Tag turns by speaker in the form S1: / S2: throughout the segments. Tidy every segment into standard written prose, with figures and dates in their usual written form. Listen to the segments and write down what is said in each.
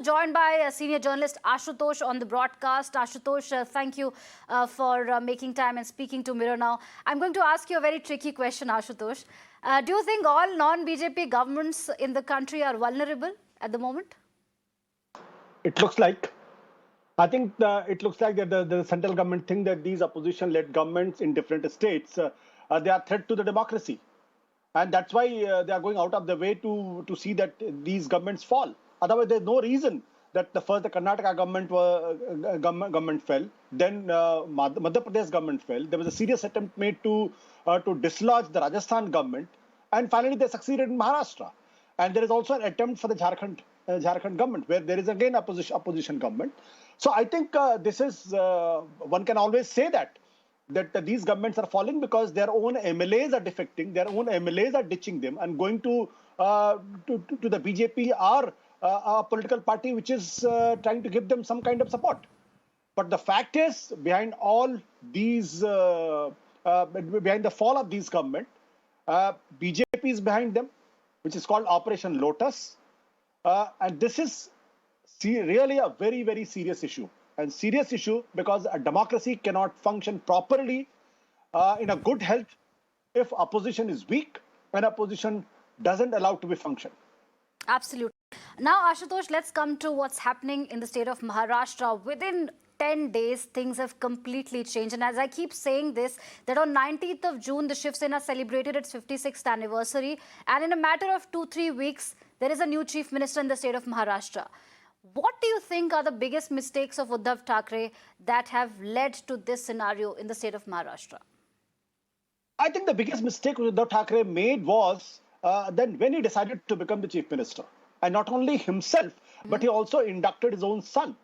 S1: Joined by senior journalist Ashutosh on the broadcast. Ashutosh, thank you for making time and speaking to Mirror Now. I'm going to ask you a very tricky question, Ashutosh. Do you think all non-BJP governments in the country are vulnerable at the moment?
S2: It looks like. I think it looks like that the central government think that these opposition-led governments in different states, they are threat to the democracy. And that's why they are going out of the way to see that these governments fall. Otherwise, there's no reason that first the Karnataka government fell, then Madhya Pradesh government fell. There was a serious attempt made to dislodge the Rajasthan government, and finally they succeeded in Maharashtra. And there is also an attempt for the Jharkhand government, where there is again opposition government. So I think this is one can always say that these governments are falling because their own MLAs are defecting, their own MLAs are ditching them and going to the BJP or a political party which is trying to give them some kind of support. But the fact is, behind all these, behind the fall of these government, BJP is behind them, which is called Operation Lotus. And this is really a very, very serious issue. And serious issue because a democracy cannot function properly in a good health if opposition is weak and opposition doesn't allow to be function.
S1: Absolutely. Now, Ashutosh, let's come to what's happening in the state of Maharashtra. Within 10 days, things have completely changed. And as I keep saying this, that on 19th of June, the Shiv Sena celebrated its 56th anniversary. And in a matter of 2-3 weeks, there is a new chief minister in the state of Maharashtra. What do you think are the biggest mistakes of Uddhav Thackeray that have led to this scenario in the state of Maharashtra?
S2: I think the biggest mistake Uddhav Thackeray made was then when he decided to become the chief minister. And not only himself, but he also inducted his own son.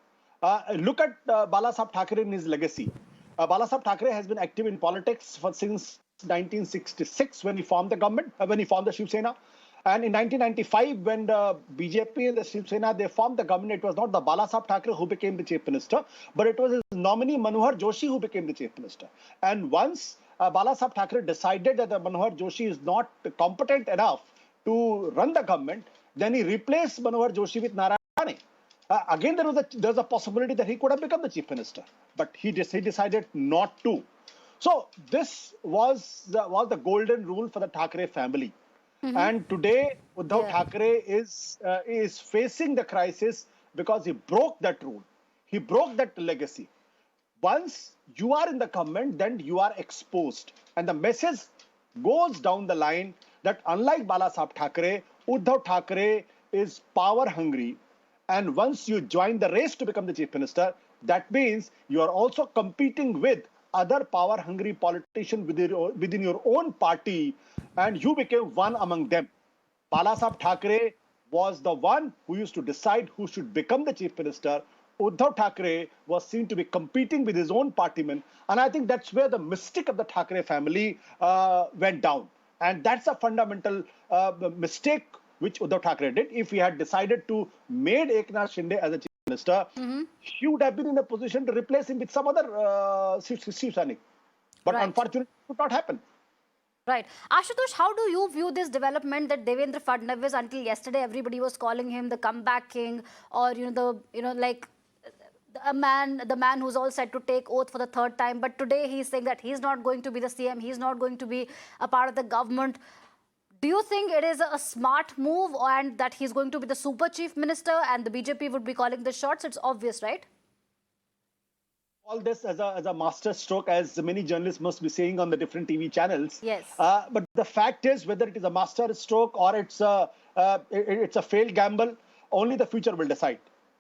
S2: Look at Balasaheb Thackeray in his legacy. Balasaheb Thackeray has been active in politics since 1966 when he formed the government, when he formed the Shiv Sena. And in 1995, when the BJP and the Shiv Sena, they formed the government, it was not the Balasaheb Thackeray who became the chief minister, but it was his nominee Manohar Joshi who became the chief minister. And once Balasaheb Thackeray decided that the Manohar Joshi is not competent enough to run the government, then he replaced Manohar Joshi with Narayana Rane. Again, there was a possibility that he could have become the chief minister, but he decided not to. So this was the golden rule for the Thackeray family. And today, Uddhav Thackeray is facing the crisis because he broke that rule. He broke that legacy. Once you are in the government, then you are exposed. And the message goes down the line that unlike Balasaheb Thackeray, Uddhav Thackeray is power hungry. And once you join the race to become the chief minister, that means you are also competing with other power hungry politicians within your own party, and you became one among them. Balasaheb Thackeray was the one who used to decide who should become the chief minister. Uddhav Thackeray was seen to be competing with his own partymen, and I think that's where the mystic of the Thackeray family went down. And that's a fundamental mistake which Uddhav Thackeray did. If he had decided to make Eknath Shinde as a chief minister, he would have been in a position to replace him with some other Shiv Sainik. But unfortunately, it could not happen.
S1: Right. Ashutosh, how do you view this development that Devendra Fadnavis, until yesterday, everybody was calling him the comeback king, or like the man who's all set to take oath for the third time, but today he's saying that he's not going to be the CM, he's not going to be a part of the government. Do you think it is a smart move and that he's going to be the super chief minister and the BJP would be calling the shots? It's obvious, right?
S2: All this as a master stroke, as many journalists must be saying on the different TV channels.
S1: Yes.
S2: But the fact is, whether it is a master stroke or it's a failed gamble, only the future will decide.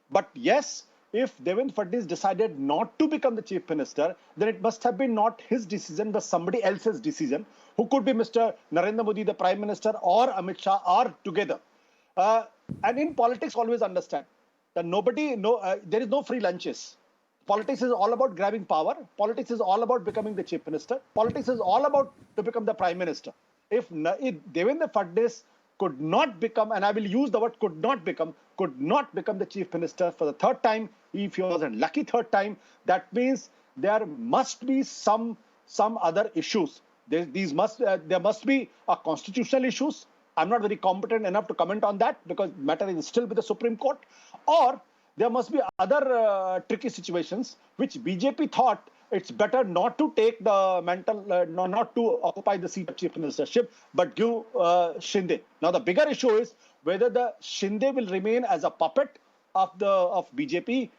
S2: But yes, if Devendra Fadnavis decided not to become the chief minister, then it must have been not his decision, but somebody else's decision, who could be Mr. Narendra Modi, the Prime Minister, or Amit Shah, or together. And in politics, always understand that there is no free lunches. Politics is all about grabbing power. Politics is all about becoming the chief minister. Politics is all about to become the prime minister. If Devendra Fadnavis could not become, and I will use the word could not become the chief minister for the third time, if he was a lucky third time, that means there must be some other issues. There must be a constitutional issues. I'm not very competent enough to comment on that because matter is still with the Supreme Court. Or there must be other tricky situations which BJP thought it's better not to take the not to occupy the seat of chief ministership, but give Shinde. Now the bigger issue is whether the Shinde will remain as a puppet of BJP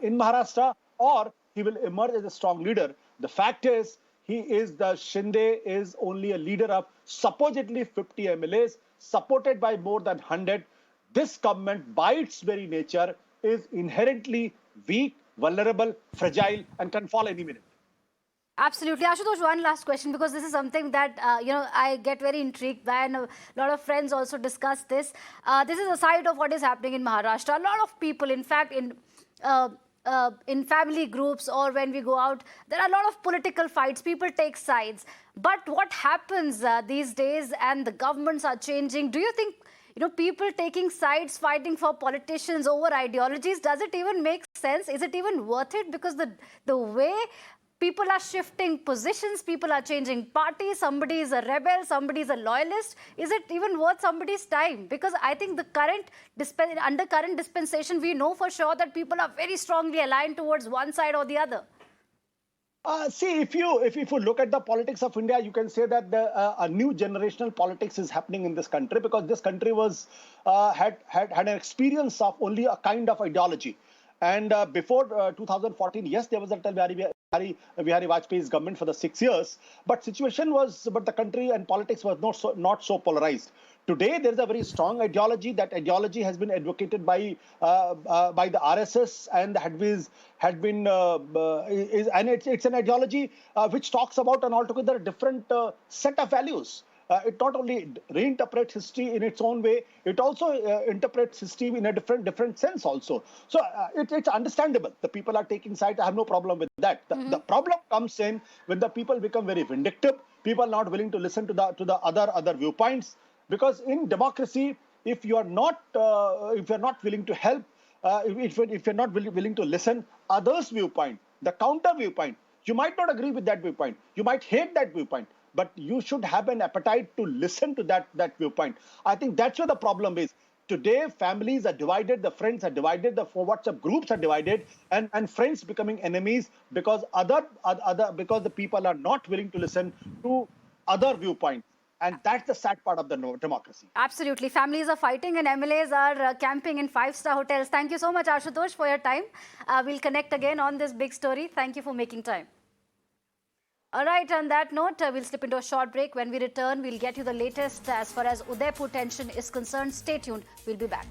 S2: in Maharashtra, or he will emerge as a strong leader. The fact is, Shinde is only a leader of supposedly 50 MLAs, supported by more than 100. This government, by its very nature, is inherently weak, vulnerable, fragile, and can fall any minute.
S1: Absolutely. Ashutosh, one last question, because this is something that, I get very intrigued by, and a lot of friends also discuss this. This is a side of what is happening in Maharashtra. A lot of people, in fact, in family groups or when we go out, there are a lot of political fights. People take sides. But what happens these days, and the governments are changing, do you think, people taking sides, fighting for politicians over ideologies, does it even make sense? Is it even worth it? Because the way people are shifting positions, people are changing parties, somebody is a rebel, somebody is a loyalist. Is it even worth somebody's time? Because I think under current dispensation, we know for sure that people are very strongly aligned towards one side or the other.
S2: See, if you look at the politics of India, you can say that a new generational politics is happening in this country, because this country had an experience of only a kind of ideology. And before 2014, yes, there was a Bihari Vajpayee's government for the 6 years, but the country and politics was not so polarized. Today, there is a very strong ideology. That ideology has been advocated by the RSS and it's an ideology which talks about an altogether different set of values. It not only reinterprets history in its own way, it also interprets history in a different sense also. So it's understandable. The people are taking sides. I have no problem with that. The problem comes in when the people become very vindictive. People are not willing to listen to the other viewpoints. Because in democracy, if you are not willing to help, if you're not willing to listen others' viewpoint, the counter viewpoint, you might not agree with that viewpoint. You might hate that viewpoint. But you should have an appetite to listen to that viewpoint. I think that's where the problem is. Today, families are divided, the friends are divided, the WhatsApp groups are divided, and friends becoming enemies because because the people are not willing to listen to other viewpoints. And that's the sad part of the democracy.
S1: Absolutely. Families are fighting and MLAs are camping in 5-star hotels. Thank you so much, Ashutosh, for your time. We'll connect again on this big story. Thank you for making time. All right, on that note, we'll slip into a short break. When we return, we'll get you the latest as far as Udaipur tension is concerned. Stay tuned. We'll be back.